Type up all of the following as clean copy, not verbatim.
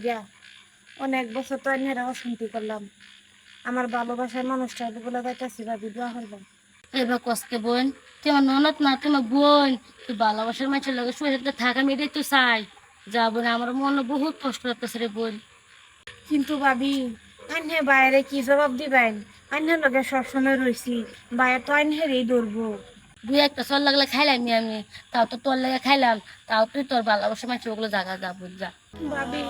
গিয়া অনেক বছর তো আইনের অশান্তি করলাম। আমার ভালোবাসার মানুষটা বলে যাইতেছি ভাবি, দোয়া করবেন। এবার কষ্টে বোন, তোমার ননদ না তোমার বোন, তুই ভালোবাসার মানুষের লগে শুয়ে থাকা আমি এটাই তো চাই। যা বোন, আমার মনে বহুত কষ্ট লাগতেছে রে বোন। কিন্তু ভাবি, আইনে বাইরে কি জবাব দিবেন? আইনের লগে সবসময় রয়েছি, বাইরে তো আইনেরই ধরবো। দুই একটা চল লাগলে খাইলাম আমি, তাও তো তোর লাগে খাইলাম, তাও তুই তোর ভালোবাসার মানুষের ওগুলো জায়গা যা বোন যা। ভাবি,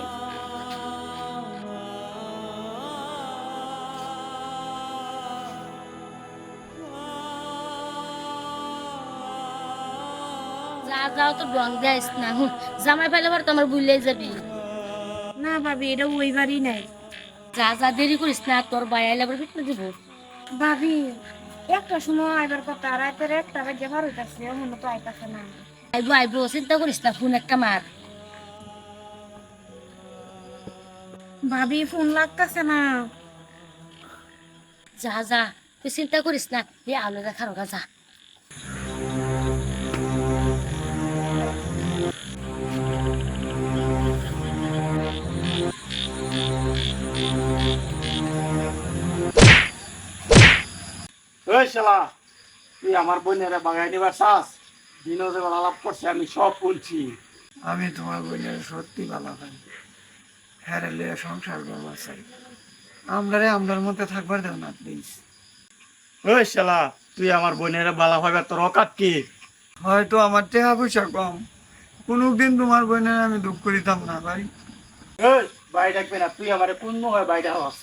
যা যাও তো রং দেয় না, জামাই পাইলে পর তোমার বুঝলে যাবি। না ভাবি, এটা ওই বাড়ি নাই। যা যা দেরি করিস না, তোর ভাই আইলে আবার বিটলে দিব। ভাবি, একটা সময় আইবার কথা, রাতের একটা বাজে বার হইতাছে, মনে তো আইতাছে না। আইবো আইবো, চিন্তা করিস না, ফোন একটা মার। ভাবি, ফোন লাগতাছে না। যা যা, তুই চিন্তা করিস না, এ আলো দেখার ওগা যা। ওই শালা, তুই আমার বোনের বাগাই নিবার চাস? দিনও যে আলাপ করছে আমি সব বলছি। আমি তোমার বোনের সত্যি ভালো পাই, হ্যাঁ রে, সংসার করবার চাই। আমরার মধ্যে থাকবার দেও না প্লিজ। ওই শালা, তুই আমার বোনের বালা ভাবে তোর অকাত কি? হয়তো আমার টাকা পয়সা কম, কোনোদিন তোমার বোনের আমি দুঃখ করিতাম না ভাই। ওই বাই ডাকবে না, তুই আমার কোন হয় বাইরে হওয়াস?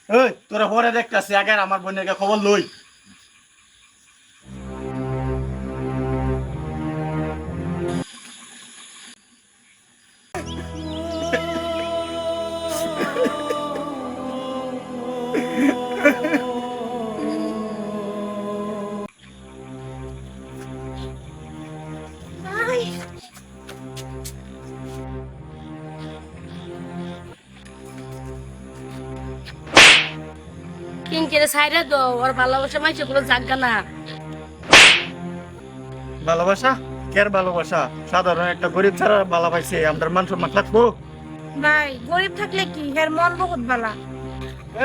ওই তোরা পরে দেখতেছি, আগে আমার বোনের খবর লই। আই, কিনকে সাইরে দো, ওর ভালোবাসার মানুষের কোনো জাগা না। ভালোবাসা কের ভালোবাসা? সাধারণ একটা গরিব ছাড়া ভালো পাইছে, আমাদের মান সম্মান থাকবো? ভাই, গরিব থাকলে কি, হের মন বহুত বালা।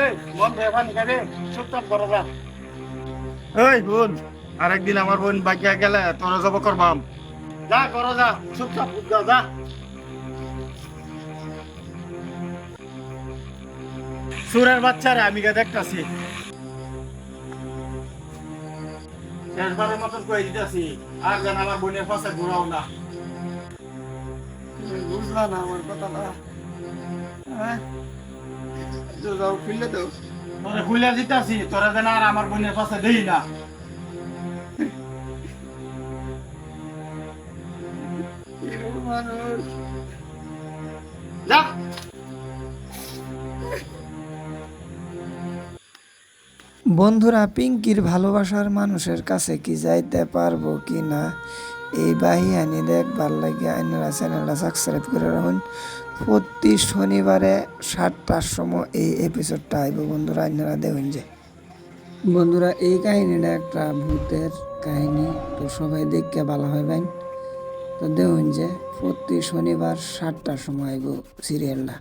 এই মন ভেবা নিকাবে, চুপচাপ করো যা। এই বোন, আরেকদিন আমার বোন বাকিয়া গেলে তোরা জব করবাম। যা করো যা, চুপচাপ যা যা। সুরের বাচ্চারে আমি গা দেখতাছি, শেষবারের মতন কয়ে দিতেছি, আর যেন আমার বোনের পাশে ঘুরাও না। তুমি বুঝলা না আমার কথাটা? হ্যাঁ, তো যাও খুললে দাও। তোরে খুলে দিতেছি, তোরা যেন আর আমার বোনের পাশে দেই না। এরকম মানুষ। যা। বন্ধুরা, পিঙ্কির ভালোবাসার মানুষের কাছে কি যাইতে পারবো কি না, এই বাহিনী দেখবার লাগে আপনারা চ্যানেলটা সাবস্ক্রাইব করে রাখুন। প্রতি শনিবারে 7টার সময় এই এপিসোডটা আইব বন্ধুরা, আপনারা দেখুন যে। বন্ধুরা, এই কাহিনীটা একটা ভূতের কাহিনী, তো সবাই দেখতে ভালো হইবেন। তো দেখুন যে প্রতি শনিবার 7টার সময় আইব সিরিয়ালটা।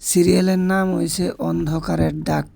সিরিয়ালের নাম হয়েছে অন্ধকারের ডাক।